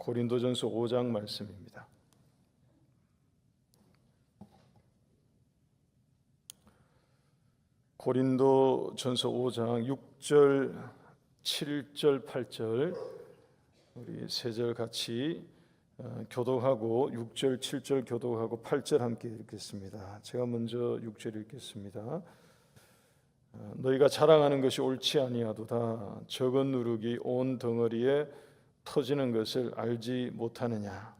고린도전서 5장 말씀입니다. 고린도전서 5장 6절, 7절, 8절 우리 세 절 같이 교독하고 6절, 7절 교독하고 8절 함께 읽겠습니다. 제가 먼저 6절 읽겠습니다. 너희가 자랑하는 것이 옳지 아니하도다. 적은 누룩이 온 덩어리에 터지는 것을 알지 못하느냐.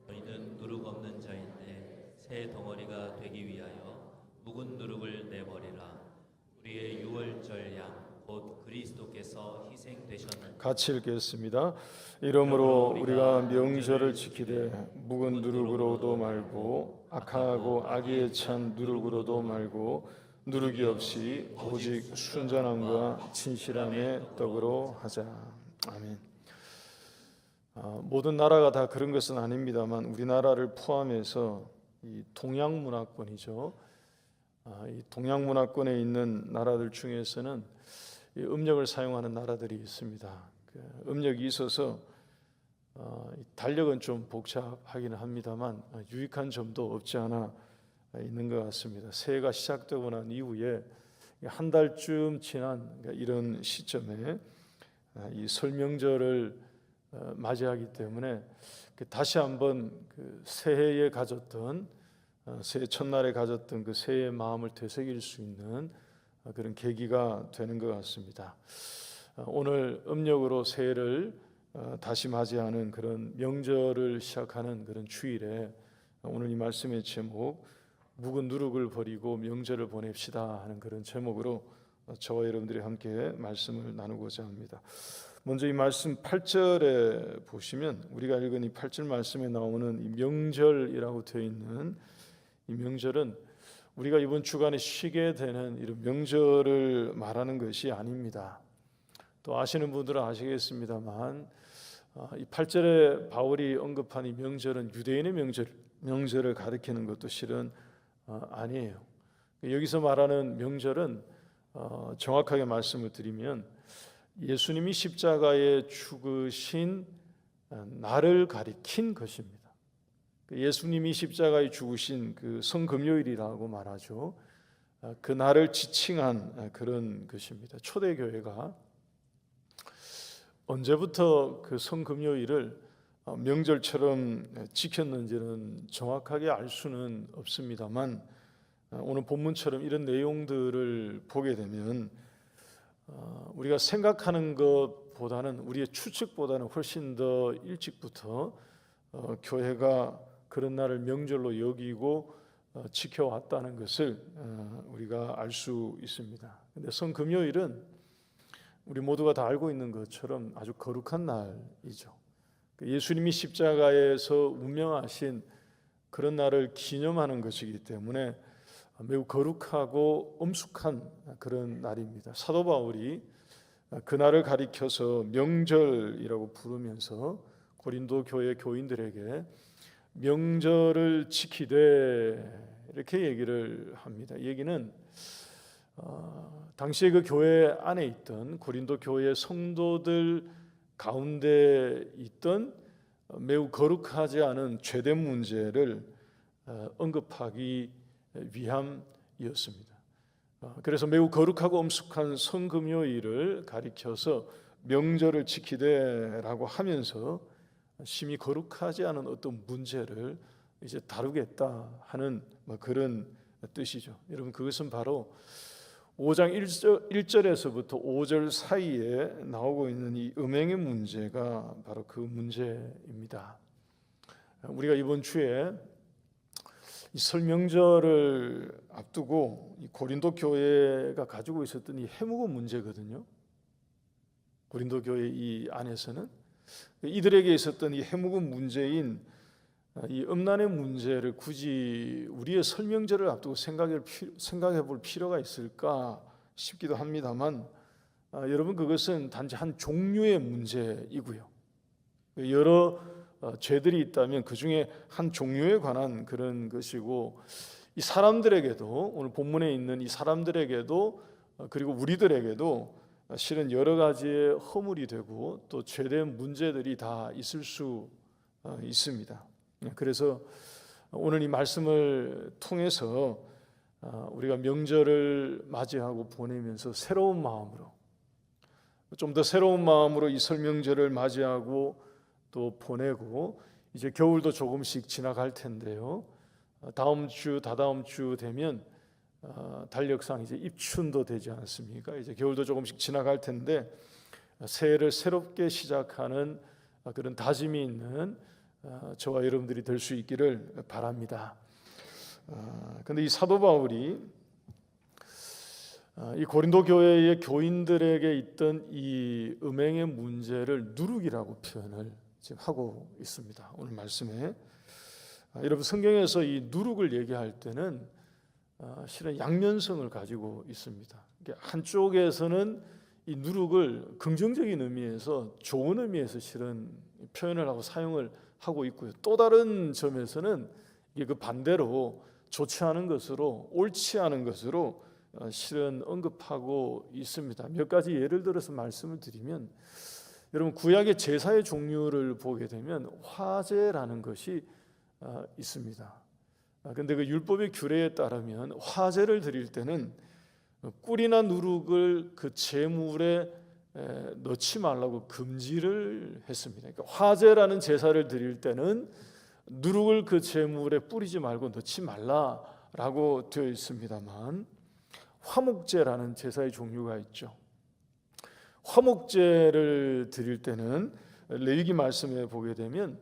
너희는 누룩 없는 자인데 새 덩어리가 되기 위하여 묵은 누룩을 내버리라. 우리의 유월절 양 곧 그리스도께서 희생되셨느니라. 같이 읽겠습니다. 이러므로 우리가 명절을 지키되 묵은 누룩으로도 말고 악하고 악의에 찬 누룩으로도 말고 누룩이 없이 오직 순전함과 진실함의 떡으로 하자. 아멘. 모든 나라가 다 그런 것은 아닙니다만 우리나라를 포함해서 이 동양 문화권이죠. 이 동양 문화권에 있는 나라들 중에서는 이 음력을 사용하는 나라들이 있습니다. 음력이 있어서 달력은 좀 복잡하기는 합니다만 유익한 점도 없지 않아 있는 것 같습니다. 새해가 시작되고 난 이후에 한 달쯤 지난 이런 시점에 이 설 명절을 맞이하기 때문에 다시 한번 그 새해에 가졌던 새해 첫날에 가졌던 그 새해의 마음을 되새길 수 있는 그런 계기가 되는 것 같습니다. 오늘 음력으로 새해를 다시 맞이하는 그런 명절을 시작하는 그런 주일에 오늘 이 말씀의 제목 묵은 누룩을 버리고 명절을 보냅시다 하는 그런 제목으로 저와 여러분들이 함께 말씀을 나누고자 합니다. 먼저 이 말씀 8절에 보시면 우리가 읽은 이 8절 말씀에 나오는 이 명절이라고 되어 있는 이 명절은 우리가 이번 주간에 쉬게 되는 이런 명절을 말하는 것이 아닙니다. 또 아시는 분들은 아시겠습니다만 이 8절에 바울이 언급한 이 명절은 유대인의 명절을 가리키는 것도 실은 아니에요. 여기서 말하는 명절은 정확하게 말씀을 드리면 예수님이 십자가에 죽으신 날을 가리킨 것입니다. 예수님이 십자가에 죽으신 그 성금요일이라고 말하죠. 그 날을 지칭한 그런 것입니다. 초대교회가 언제부터 그 성금요일을 명절처럼 지켰는지는 정확하게 알 수는 없습니다만 오늘 본문처럼 이런 내용들을 보게 되면 우리가 생각하는 것보다는 우리의 추측보다는 훨씬 더 일찍부터 교회가 그런 날을 명절로 여기고 지켜왔다는 것을 우리가 알 수 있습니다. 그런데 성금요일은 우리 모두가 다 알고 있는 것처럼 아주 거룩한 날이죠. 예수님이 십자가에서 운명하신 그런 날을 기념하는 것이기 때문에 매우 거룩하고 엄숙한 그런 날입니다. 사도 바울이 그 날을 가리켜서 명절이라고 부르면서 고린도 교회 교인들에게 명절을 지키되 이렇게 얘기를 합니다. 이 얘기는 당시에 그 교회 안에 있던 고린도 교회 성도들 가운데 있던 매우 거룩하지 않은 죄된 문제를 언급하기 위함이었습니다. 그래서 매우 거룩하고 엄숙한 성금요일을 가리켜서 명절을 지키되라고 하면서 심히 거룩하지 않은 어떤 문제를 이제 다루겠다 하는 그런 뜻이죠. 여러분 그것은 바로 5장 1절에서부터 5절 사이에 나오고 있는 이 음행의 문제가 바로 그 문제입니다. 우리가 이번 주에 이 설 명절을 앞두고 이 고린도 교회가 가지고 있었던 이 해묵은 문제거든요. 고린도 교회 이 안에서는 이들에게 있었던 이 해묵은 문제인 이 음란의 문제를 굳이 우리의 설 명절을 앞두고 생각해 볼 필요가 있을까 싶기도 합니다만 여러분 그것은 단지 한 종류의 문제이고요. 여러 죄들이 있다면 그 중에 한 종류에 관한 그런 것이고 이 사람들에게도 오늘 본문에 있는 이 사람들에게도 그리고 우리들에게도 실은 여러 가지의 허물이 되고 또 죄된 문제들이 다 있을 수 있습니다. 그래서 오늘 이 말씀을 통해서 우리가 명절을 맞이하고 보내면서 새로운 마음으로, 좀 더 새로운 마음으로 이 설명절을 맞이하고 또 보내고, 이제 겨울도 조금씩 지나갈 텐데요. 다음 주, 다다음 주 되면 달력상 이제 입춘도 되지 않습니까? 이제 겨울도 조금씩 지나갈 텐데 새해를 새롭게 시작하는 그런 다짐이 있는 저와 여러분들이 될 수 있기를 바랍니다. 근데 이 사도 바울이 이 고린도 교회의 교인들에게 있던 이 음행의 문제를 누룩이라고 표현을 지금 하고 있습니다. 오늘 말씀에 여러분, 성경에서 이 누룩을 얘기할 때는 실은 양면성을 가지고 있습니다. 한쪽에서는 이 누룩을 긍정적인 의미에서, 좋은 의미에서 실은 표현을 하고 사용을 하고 있고요. 또 다른 점에서는 이게 그 반대로 좋지 않은 것으로, 옳지 않은 것으로 실은 언급하고 있습니다. 몇 가지 예를 들어서 말씀을 드리면, 여러분, 구약의 제사의 종류를 보게 되면 화제라는 것이 있습니다. 근데 그 율법의 규례에 따르면 화제를 드릴 때는 꿀이나 누룩을 그 제물에 넣지 말라고 금지를 했습니다. 그러니까 화제라는 제사를 드릴 때는 누룩을 그 제물에 뿌리지 말고 넣지 말라라고 되어 있습니다만, 화목제라는 제사의 종류가 있죠. 화목제를 드릴 때는 레위기 말씀에 보게 되면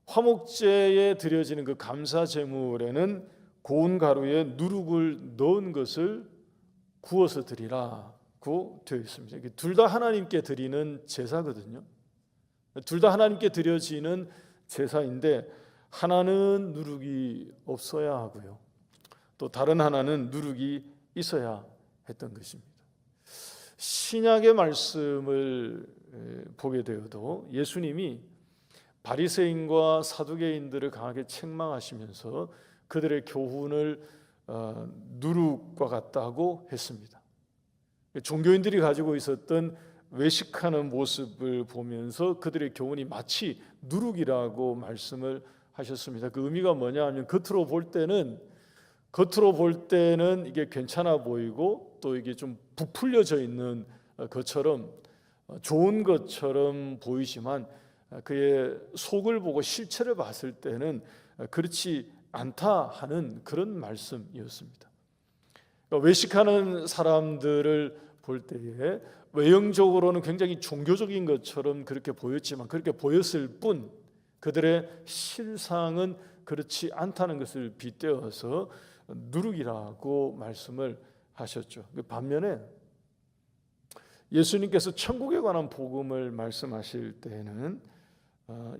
화목제에 드려지는 그 감사 제물에는 고운 가루에 누룩을 넣은 것을 구워서 드리라고 되어 있습니다. 둘 다 하나님께 드리는 제사거든요. 둘 다 하나님께 드려지는 제사인데, 하나는 누룩이 없어야 하고요, 또 다른 하나는 누룩이 있어야 했던 것입니다. 신약의 말씀을 보게 되어도 예수님이 바리새인과 사두개인들을 강하게 책망하시면서 그들의 교훈을 누룩과 같다고 했습니다. 종교인들이 가지고 있었던 외식하는 모습을 보면서 그들의 교훈이 마치 누룩이라고 말씀을 하셨습니다. 그 의미가 뭐냐 하면, 겉으로 볼 때는 이게 괜찮아 보이고 또 이게 좀 부풀려져 있는 것처럼, 좋은 것처럼 보이지만 그의 속을 보고 실체를 봤을 때는 그렇지 않다 하는 그런 말씀이었습니다. 그러니까 외식하는 사람들을 볼 때에 외형적으로는 굉장히 종교적인 것처럼 그렇게 보였지만, 그렇게 보였을 뿐 그들의 실상은 그렇지 않다는 것을 빗대어서 누룩이라고 말씀을 하셨죠. 반면에 예수님께서 천국에 관한 복음을 말씀하실 때에는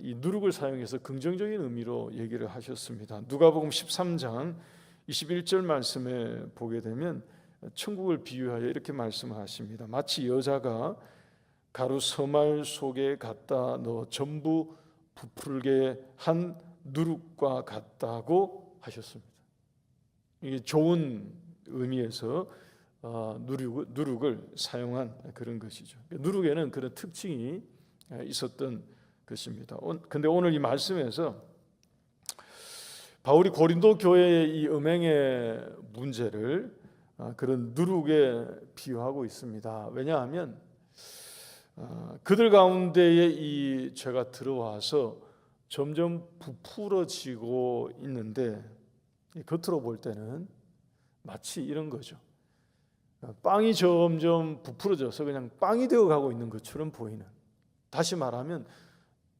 이 누룩을 사용해서 긍정적인 의미로 얘기를 하셨습니다. 누가복음 13장 21절 말씀에 보게 되면 천국을 비유하여 이렇게 말씀하십니다. 마치 여자가 가루 서말 속에 갖다 넣어 전부 부풀게 한 누룩과 같다고 하셨습니다. 이게 좋은 의미에서 누룩을 사용한 그런 것이죠. 누룩에는 그런 특징이 있었던 것입니다. 근데 오늘 이 말씀에서 바울이 고린도 교회의 이 음행의 문제를 그런 누룩에 비유하고 있습니다. 왜냐하면 그들 가운데에 이 죄가 들어와서 점점 부풀어지고 있는데, 겉으로 볼 때는 마치 이런 거죠. 빵이 점점 부풀어져서 그냥 빵이 되어가고 있는 것처럼 보이는, 다시 말하면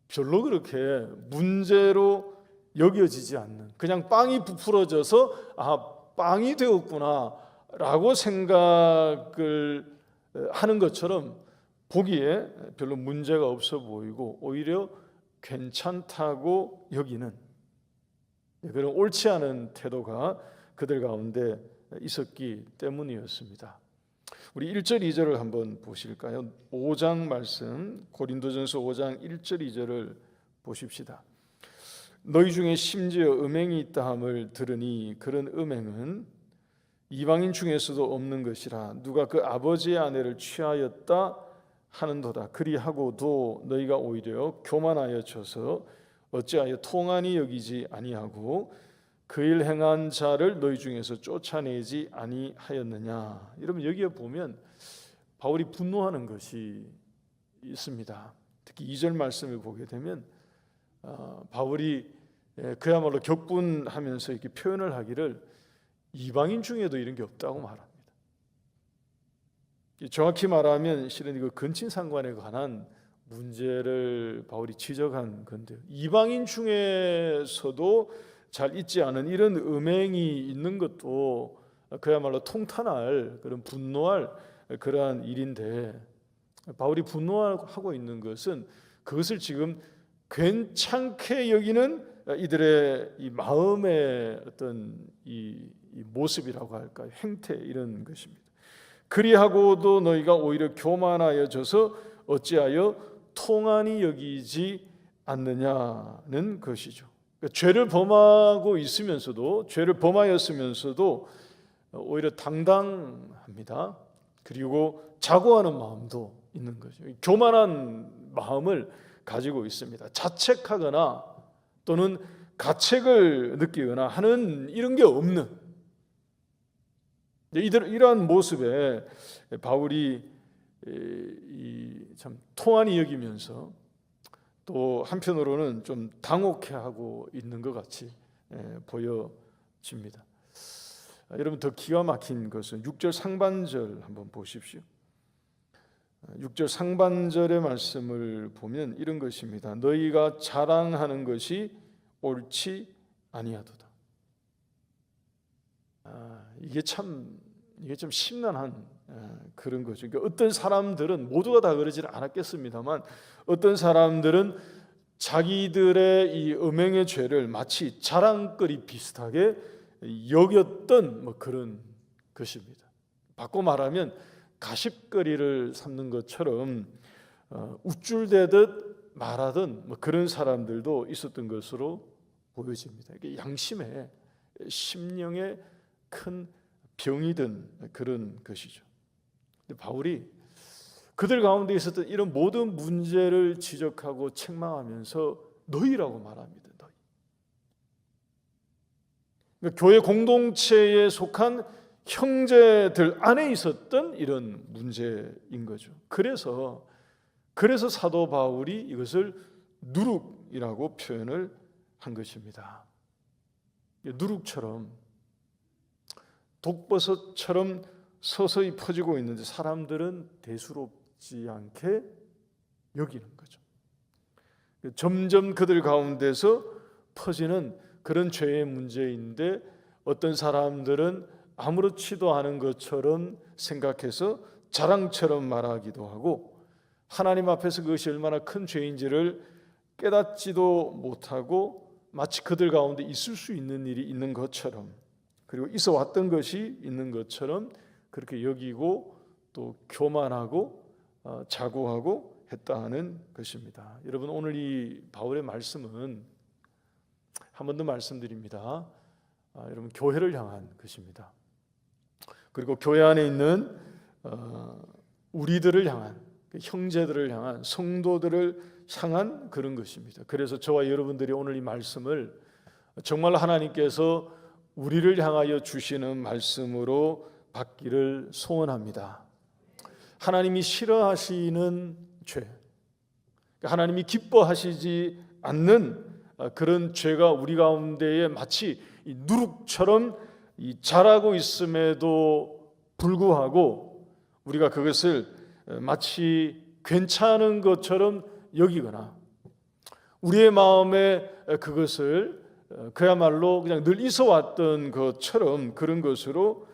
별로 그렇게 문제로 여겨지지 않는, 그냥 빵이 부풀어져서 빵이 되었구나 라고 생각을 하는 것처럼 보기에 별로 문제가 없어 보이고 오히려 괜찮다고 여기는 그런 옳지 않은 태도가 그들 가운데 있었기 때문이었습니다. 우리 1절 2절을 한번 보실까요? 5장 말씀, 고린도전서 5장 1절 2절을 보십시다. 너희 중에 심지어 음행이 있다 함을 들으니 그런 음행은 이방인 중에서도 없는 것이라. 누가 그 아버지의 아내를 취하였다 하는도다. 그리하고도 너희가 오히려 교만하여져서 어찌하여 통한이 여기지 아니하고 그 일 행한 자를 너희 중에서 쫓아내지 아니하였느냐. 여러분, 여기에 보면 바울이 분노하는 것이 있습니다. 특히 2절 말씀을 보게 되면 바울이 그야말로 격분하면서 이렇게 표현을 하기를 이방인 중에도 이런 게 없다고 말합니다. 정확히 말하면 실은 이거 근친상간에 관한 문제를 바울이 지적한 건데요. 이방인 중에서도 잘 잊지 않은 이런 음행이 있는 것도 그야말로 통탄할, 그런 분노할 그러한 일인데, 바울이 분노하고 있는 것은 그것을 지금 괜찮게 여기는 이들의 이 마음의 어떤 이 모습이라고 할까요? 행태, 이런 것입니다. 그리하고도 너희가 오히려 교만하여져서 어찌하여 통한이 여기지 않느냐는 것이죠. 그러니까 죄를 범하고 있으면서도, 죄를 범하였으면서도 오히려 당당합니다. 그리고 자고하는 마음도 있는 거죠. 교만한 마음을 가지고 있습니다. 자책하거나 또는 가책을 느끼거나 하는 이런 게 없는, 이러한 모습에 바울이 참 통한이 여기면서 또 한편으로는 좀 당혹해하고 있는 것 같이 보여집니다. 여러분, 더 기가 막힌 것은 6절 상반절 한번 보십시오. 6절 상반절의 말씀을 보면 이런 것입니다. 너희가 자랑하는 것이 옳지 아니하도다. 이게 좀 심란한 그런 거죠. 그러니까 어떤 사람들은, 모두가 다 그러지는 않았겠습니다만, 어떤 사람들은 자기들의 이 음행의 죄를 마치 자랑거리 비슷하게 여겼던 그런 것입니다. 바꿔 말하면 가십거리를 삼는 것처럼 우쭐대듯 말하던 그런 사람들도 있었던 것으로 보여집니다. 이게 양심에, 심령에 큰 병이 든 그런 것이죠. 근데 바울이 그들 가운데 있었던 이런 모든 문제를 지적하고 책망하면서 너희라고 말합니다. 너희. 그러니까 교회 공동체에 속한 형제들 안에 있었던 이런 문제인 거죠. 그래서 사도 바울이 이것을 누룩이라고 표현을 한 것입니다. 누룩처럼, 독버섯처럼 서서히 퍼지고 있는데 사람들은 대수롭지 않게 여기는 거죠. 점점 그들 가운데서 퍼지는 그런 죄의 문제인데, 어떤 사람들은 아무렇지도 않은 것처럼 생각해서 자랑처럼 말하기도 하고, 하나님 앞에서 그것이 얼마나 큰 죄인지를 깨닫지도 못하고 마치 그들 가운데 있을 수 있는 일이 있는 것처럼, 그리고 있어 왔던 것이 있는 것처럼 그렇게 여기고 또 교만하고 자고하고 했다는 것입니다. 여러분, 오늘 이 바울의 말씀은 한 번 더 말씀드립니다. 여러분, 교회를 향한 것입니다. 그리고 교회 안에 있는 우리들을 향한, 형제들을 향한, 성도들을 향한 그런 것입니다. 그래서 저와 여러분들이 오늘 이 말씀을 정말 하나님께서 우리를 향하여 주시는 말씀으로 받기를 소원합니다. 하나님이 싫어하시는 죄, 하나님이 기뻐하시지 않는 그런 죄가 우리 가운데에 마치 누룩처럼 자라고 있음에도 불구하고 우리가 그것을 마치 괜찮은 것처럼 여기거나, 우리의 마음에 그것을 그야말로 그냥 늘 있어 왔던 것처럼 그런 것으로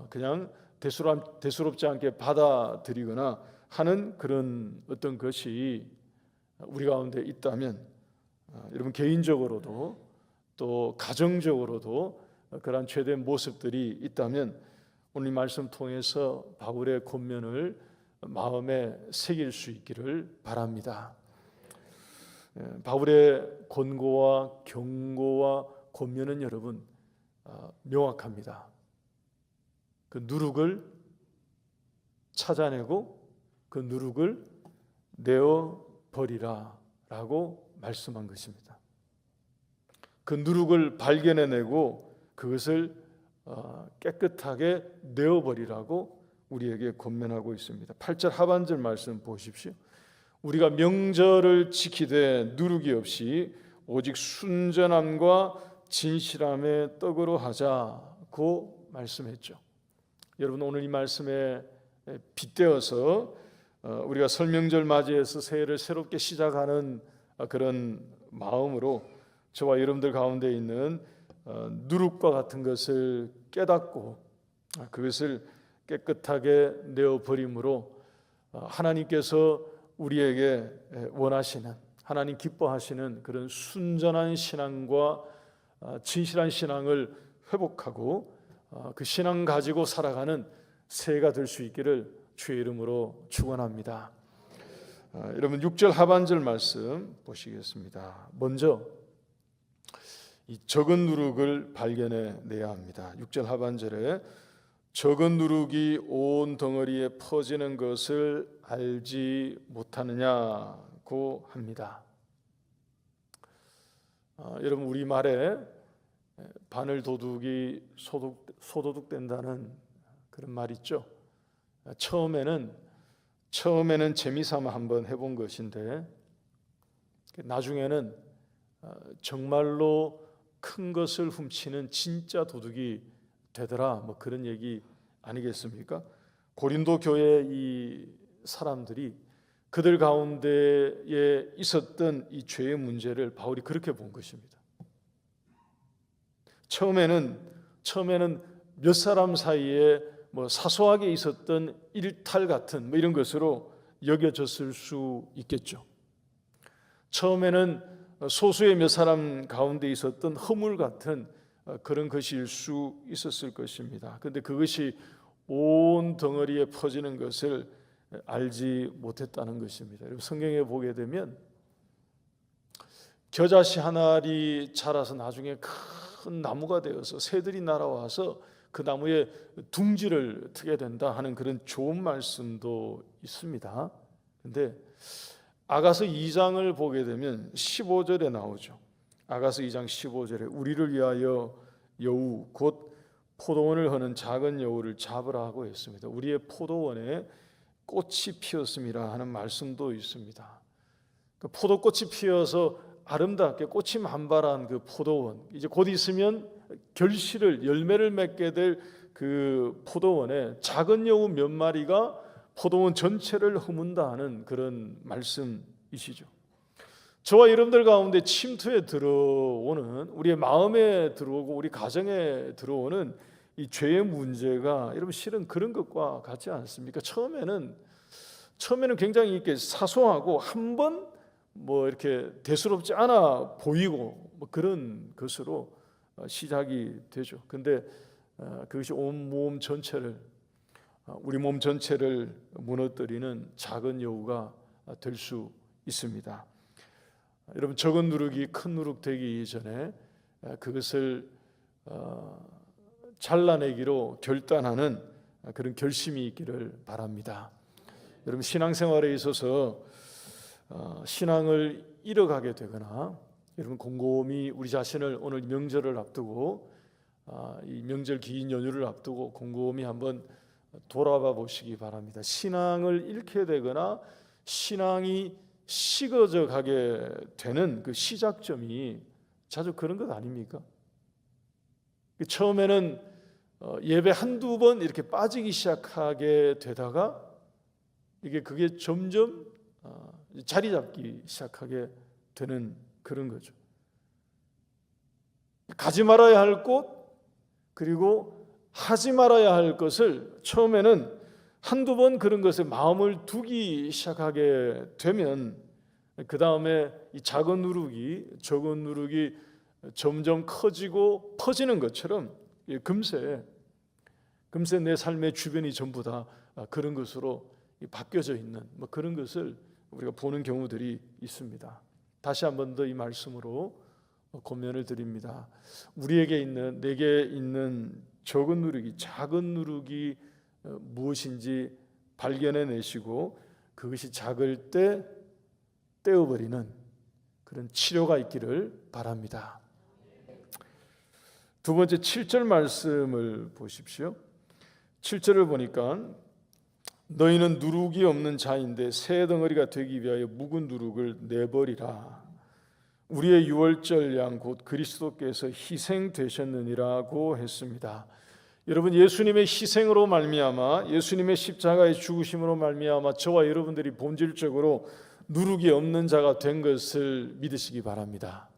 그냥 대수롭지 않게 받아들이거나 하는 그런 어떤 것이 우리 가운데 있다면, 여러분, 개인적으로도 또 가정적으로도 그러한 죄된 모습들이 있다면 오늘 이 말씀 통해서 바울의 권면을 마음에 새길 수 있기를 바랍니다. 바울의 권고와 경고와 권면은 여러분 명확합니다. 그 누룩을 찾아내고 그 누룩을 내어 버리라 라고 말씀한 것입니다. 그 누룩을 발견해내고 그것을 깨끗하게 내어버리라고 우리에게 권면하고 있습니다. 8절 하반절 말씀 보십시오. 우리가 명절을 지키되 누룩이 없이 오직 순전함과 진실함의 떡으로 하자고 말씀했죠. 여러분, 오늘 이 말씀에 빗대어서 우리가 설명절 맞이해서 새해를 새롭게 시작하는 그런 마음으로 저와 여러분들 가운데 있는 누룩과 같은 것을 깨닫고 그것을 깨끗하게 내어버림으로 하나님께서 우리에게 원하시는, 하나님 기뻐하시는 그런 순전한 신앙과 진실한 신앙을 회복하고 그 신앙 가지고 살아가는 새해가 될 수 있기를 주의 이름으로 축원합니다. 여러분 6절 하반절 말씀 보시겠습니다. 먼저 이 적은 누룩을 발견해 내야 합니다. 6절 하반절에 적은 누룩이 온 덩어리에 퍼지는 것을 알지 못하느냐고 합니다. 여러분, 우리말에 바늘 도둑이 소도둑된다는 그런 말 있죠. 처음에는 재미삼아 한번 해본 것인데 나중에는 정말로 큰 것을 훔치는 진짜 도둑이 되더라, 뭐 그런 얘기 아니겠습니까? 고린도 교회 이 사람들이 그들 가운데에 있었던 이 죄의 문제를 바울이 그렇게 본 것입니다. 처음에는 몇 사람 사이에 뭐 사소하게 있었던 일탈 같은 뭐 이런 것으로 여겨졌을 수 있겠죠. 처음에는 소수의 몇 사람 가운데 있었던 허물 같은 그런 것일 수 있었을 것입니다. 그런데 그것이 온 덩어리에 퍼지는 것을 알지 못했다는 것입니다. 성경에 보게 되면 겨자씨 한 알이 자라서 나중에 큰 나무가 되어서 새들이 날아와서 그 나무에 둥지를 트게 된다 하는 그런 좋은 말씀도 있습니다. 그런데 아가서 2장을 보게 되면 15절에 나오죠. 아가서 2장 15절에 우리를 위하여 여우 곧 포도원을 허는 작은 여우를 잡으라 하고 했습니다. 우리의 포도원에 꽃이 피었음이라 하는 말씀도 있습니다. 그 포도꽃이 피어서 아름답게 꽃이 만발한 그 포도원, 이제 곧 있으면 결실을 열매를 맺게 될 그 포도원에 작은 여우 몇 마리가 포도원 전체를 허문다 하는 그런 말씀이시죠. 저와 여러분들 가운데 침투에 들어오는, 우리의 마음에 들어오고 우리 가정에 들어오는 이 죄의 문제가 여러분 실은 그런 것과 같지 않습니까? 처음에는 굉장히 이렇게 사소하고 한번 뭐 이렇게 대수롭지 않아 보이고 뭐 그런 것으로 시작이 되죠. 근데 그것이 온 몸 전체를, 우리 몸 전체를 무너뜨리는 작은 여우가 될 수 있습니다. 여러분, 적은 누룩이 큰 누룩 되기 전에 그것을 잘라내기로 결단하는 그런 결심이 있기를 바랍니다. 여러분, 신앙생활에 있어서 신앙을 잃어가게 되거나 여러분 곰곰이 우리 자신을 오늘 명절을 앞두고 이 명절 긴 연휴를 앞두고 곰곰이 한번 돌아봐 보시기 바랍니다. 신앙을 잃게 되거나 신앙이 식어져 가게 되는 그 시작점이 자주 그런 것 아닙니까? 처음에는 예배 한두 번 이렇게 빠지기 시작하게 되다가 그게 점점 자리 잡기 시작하게 되는 그런 거죠. 가지 말아야 할 곳, 그리고 하지 말아야 할 것을 처음에는 한두 번 그런 것에 마음을 두기 시작하게 되면 그 다음에 이 적은 누룩이 점점 커지고 퍼지는 것처럼 금세 내 삶의 주변이 전부 다 그런 것으로 바뀌어져 있는 뭐 그런 것을 우리가 보는 경우들이 있습니다. 다시 한 번 더 이 말씀으로 권면을 드립니다. 우리에게 있는, 내게 있는 적은 누룩이, 작은 누룩이 무엇인지 발견해내시고 그것이 작을 때 떼어버리는 그런 치료가 있기를 바랍니다. 두 번째 7절 말씀을 보십시오. 7절을 보니까 너희는 누룩이 없는 자인데 새 덩어리가 되기 위하여 묵은 누룩을 내버리라. 우리의 유월절 양 곧 그리스도께서 희생되셨느니라고 했습니다. 여러분, 예수님의 희생으로 말미암아, 예수님의 십자가의 죽으심으로 말미암아 저와 여러분들이 본질적으로 누룩이 없는 자가 된 것을 믿으시기 바랍니다.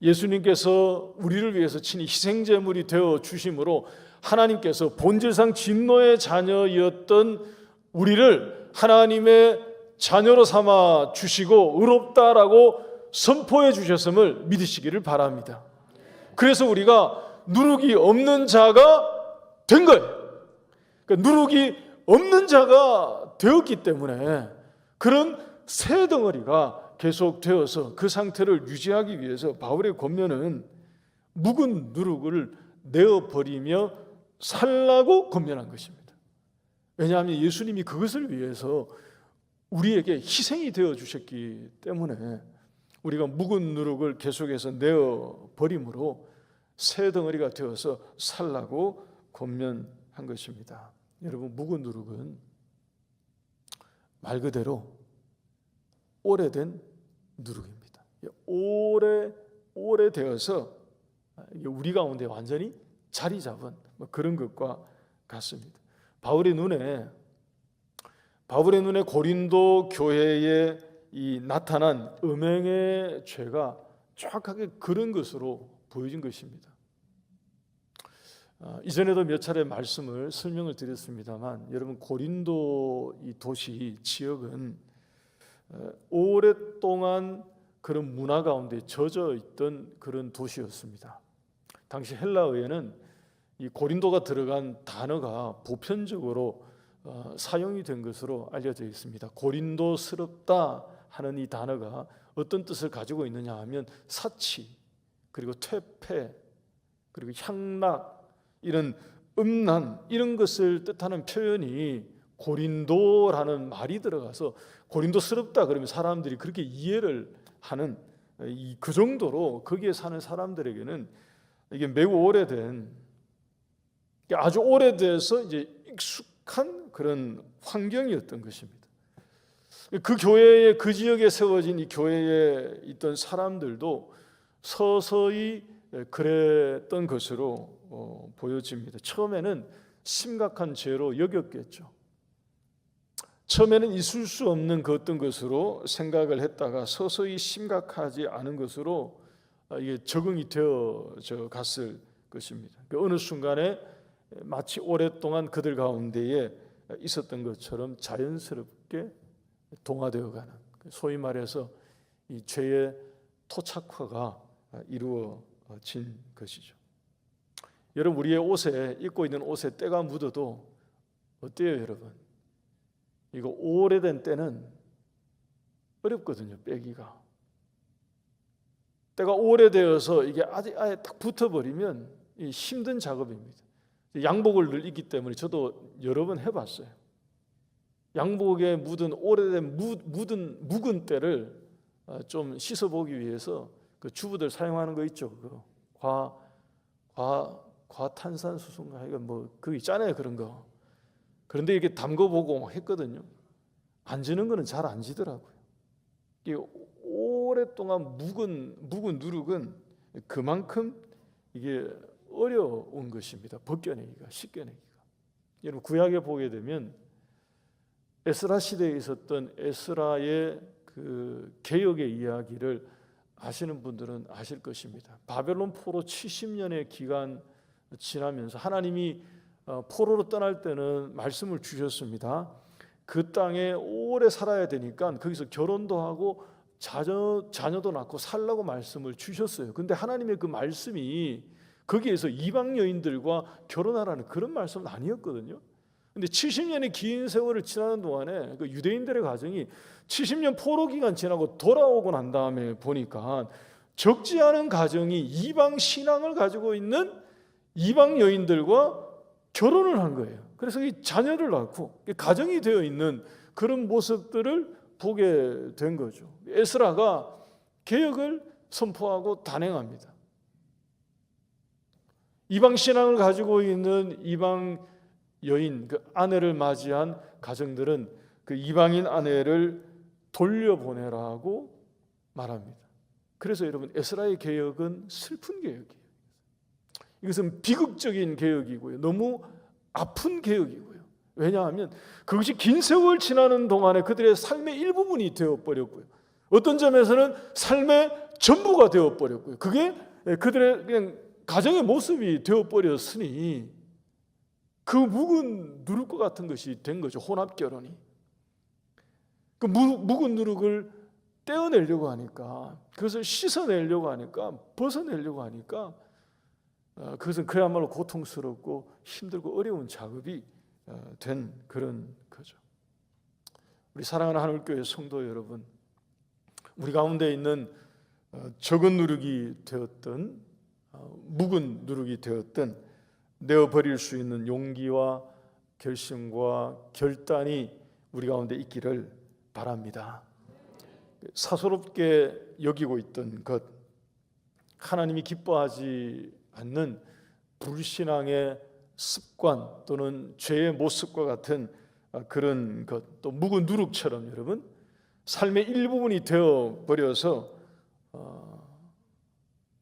예수님께서 우리를 위해서 친히 희생제물이 되어 주심으로 하나님께서 본질상 진노의 자녀였던 우리를 하나님의 자녀로 삼아 주시고 의롭다라고 선포해 주셨음을 믿으시기를 바랍니다. 그래서 우리가 누룩이 없는 자가 된 거예요. 그러니까 누룩이 없는 자가 되었기 때문에 그런 새 덩어리가 계속되어서 그 상태를 유지하기 위해서 바울의 권면은 묵은 누룩을 내어버리며 살라고 권면한 것입니다. 왜냐하면 예수님이 그것을 위해서 우리에게 희생이 되어 주셨기 때문에 우리가 묵은 누룩을 계속해서 내어버림으로 새 덩어리가 되어서 살라고 권면한 것입니다. 여러분, 묵은 누룩은 말 그대로 오래된 누룩입니다. 오래되어서 우리 가운데 완전히 자리 잡은 그런 것과 같습니다. 바울의 눈에 고린도 교회에 이 나타난 음행의 죄가 정확하게 그런 것으로 보여진 것입니다. 이전에도 몇 차례 말씀을 설명을 드렸습니다만 여러분, 고린도 이 도시 지역은 오랫동안 그런 문화 가운데 젖어 있던 그런 도시였습니다. 당시 헬라어에는 이 고린도가 들어간 단어가 보편적으로 사용이 된 것으로 알려져 있습니다. 고린도스럽다 하는 이 단어가 어떤 뜻을 가지고 있느냐 하면 사치, 그리고 퇴폐, 그리고 향락, 이런 음란, 이런 것을 뜻하는 표현이 고린도라는 말이 들어가서 고린도스럽다 그러면 사람들이 그렇게 이해를 하는, 그 정도로 거기에 사는 사람들에게는 이게 매우 오래된, 아주 오래돼서 이제 익숙한 그런 환경이었던 것입니다. 그 교회에, 그 지역에 세워진 이 교회에 있던 사람들도 서서히 그랬던 것으로 보여집니다. 처음에는 심각한 죄로 여겼겠죠. 처음에는 있을 수 없는 그 어떤 것으로 생각을 했다가 서서히 심각하지 않은 것으로 이게 적응이 되어져 갔을 것입니다. 어느 순간에 마치 오랫동안 그들 가운데에 있었던 것처럼 자연스럽게 동화되어가는, 소위 말해서 이 죄의 토착화가 이루어진 것이죠. 여러분, 우리의 옷에, 입고 있는 옷에 때가 묻어도 어때요, 여러분? 이거 오래된 때는 어렵거든요, 빼기가. 때가 오래되어서 이게 아예 딱 붙어버리면 힘든 작업입니다. 양복을 늘 입기 때문에 저도 여러 번 해봤어요. 양복에 묻은 오래된 묵은 때를 좀 씻어보기 위해서 그 주부들 사용하는 거 있죠. 그거 과탄산수소인가 이거 뭐 그거 있잖아요, 그런 거. 그런데 이렇게 담궈보고 막 했거든요. 안 지는 거는 잘 안 지더라고요. 이게 오랫동안 묵은 누룩은 그만큼 이게 어려운 것입니다. 벗겨내기가, 씻겨내기가. 여러분, 구약에 보게 되면 에스라 시대에 있었던 에스라의 그 개혁의 이야기를 아시는 분들은 아실 것입니다. 바벨론 포로 70년의 기간 지나면서 하나님이 포로로 떠날 때는 말씀을 주셨습니다. 그 땅에 오래 살아야 되니까 거기서 결혼도 하고 자녀도 낳고 살라고 말씀을 주셨어요. 근데 하나님의 그 말씀이 거기에서 이방 여인들과 결혼하라는 그런 말씀은 아니었거든요. 근데 70년의 긴 세월을 지나는 동안에 그 유대인들의 가정이 70년 포로 기간 지나고 돌아오고 난 다음에 보니까 적지 않은 가정이 이방 신앙을 가지고 있는 이방 여인들과 결혼을 한 거예요. 그래서 이 자녀를 낳고 가정이 되어 있는 그런 모습들을 보게 된 거죠. 에스라가 개혁을 선포하고 단행합니다. 이방 신앙을 가지고 있는 이방 여인, 그 아내를 맞이한 가정들은 그 이방인 아내를 돌려보내라고 말합니다. 그래서 여러분, 에스라의 개혁은 슬픈 개혁이에요. 이것은 비극적인 개혁이고요. 너무 아픈 개혁이고요. 왜냐하면 그것이 긴 세월 지나는 동안에 그들의 삶의 일부분이 되어버렸고요. 어떤 점에서는 삶의 전부가 되어버렸고요. 그게 그들의 그냥 가정의 모습이 되어버렸으니 그 묵은 누룩과 같은 것이 된 거죠. 혼합결혼이. 그 묵은 누룩을 떼어내려고 하니까, 그것을 씻어내려고 하니까, 벗어내려고 하니까 그것은 그야말로 고통스럽고 힘들고 어려운 작업이 된 그런 거죠. 우리 사랑하는 하늘교회 성도 여러분, 우리 가운데 있는 적은 누룩이 되었던 묵은 누룩이 되었던 내어버릴 수 있는 용기와 결심과 결단이 우리 가운데 있기를 바랍니다. 사소롭게 여기고 있던 것, 하나님이 기뻐하지 않는 불신앙의 습관 또는 죄의 모습과 같은 그런 것, 또 묵은 누룩처럼 여러분 삶의 일부분이 되어버려서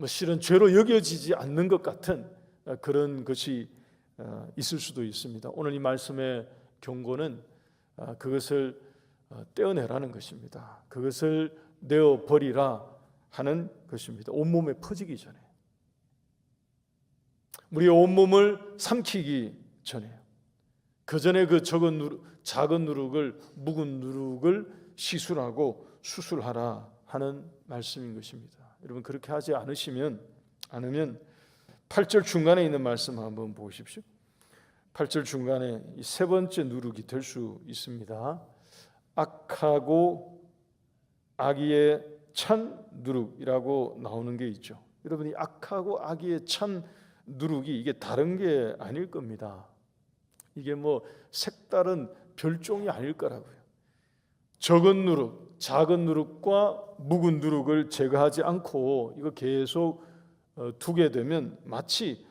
실은 죄로 여겨지지 않는 것 같은 그런 것이 있을 수도 있습니다. 오늘 이 말씀의 경고는 그것을 떼어내라는 것입니다. 그것을 내어버리라 하는 것입니다. 온몸에 퍼지기 전에, 우리의 온몸을 삼키기 전에, 그 전에 그 작은 누룩을, 묵은 누룩을 시술하고 수술하라 하는 말씀인 것입니다. 여러분, 그렇게 하지 않으면 8절 중간에 있는 말씀 한번 보십시오. 8절 중간에 이 세 번째 누룩이 될 수 있습니다. 악하고 악의에 찬 누룩이라고 나오는 게 있죠. 여러분이 악하고 악의에 찬 누룩이 이게 다른 게 아닐 겁니다. 이게 뭐 색다른 별종이 아닐 거라고요. 적은 누룩, 작은 누룩과 묵은 누룩을 제거하지 않고 이거 계속 두게 되면 마치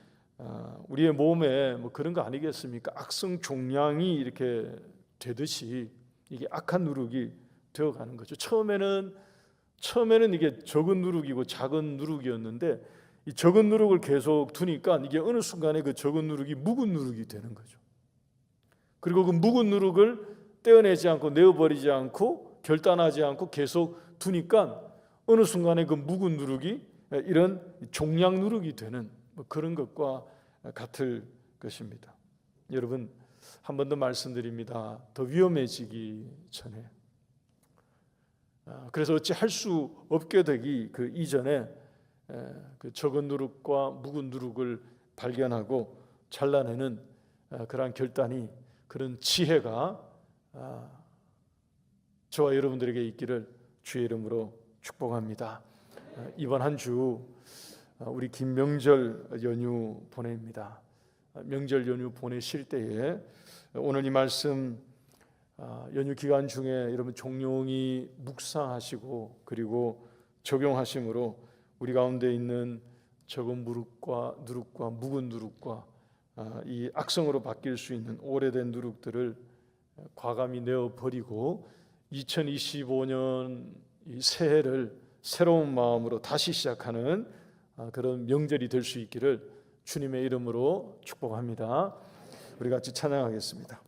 우리의 몸에 뭐 그런 거 아니겠습니까? 악성 종양이 이렇게 되듯이 이게 악한 누룩이 되어가는 거죠. 처음에는 이게 적은 누룩이고 작은 누룩이었는데 이 적은 누룩을 계속 두니까 이게 어느 순간에 그 적은 누룩이 묵은 누룩이 되는 거죠. 그리고 그 묵은 누룩을 떼어내지 않고 내어버리지 않고 결단하지 않고 계속 두니까 어느 순간에 그 묵은 누룩이 이런 종양 누룩이 되는 그런 것과 같을 것입니다. 여러분, 한 번 더 말씀드립니다. 더 위험해지기 전에, 그래서 어찌 할 수 없게 되기 그 이전에 그 적은 누룩과 묵은 누룩을 발견하고 잘라내는 그러한 결단이, 그런 지혜가 저와 여러분들에게 있기를 주의 이름으로 축복합니다. 이번 한 주 우리 긴 명절 연휴 보냅니다. 명절 연휴 보내실 때에 오늘 이 말씀 연휴 기간 중에 여러분 종용이 묵상하시고 그리고 적용하심으로 우리 가운데 있는 적은 누룩과 묵은 누룩과 이 악성으로 바뀔 수 있는 오래된 누룩들을 과감히 내어버리고 2025년 이 새해를 새로운 마음으로 다시 시작하는 그런 명절이 될 수 있기를 주님의 이름으로 축복합니다. 우리 같이 찬양하겠습니다.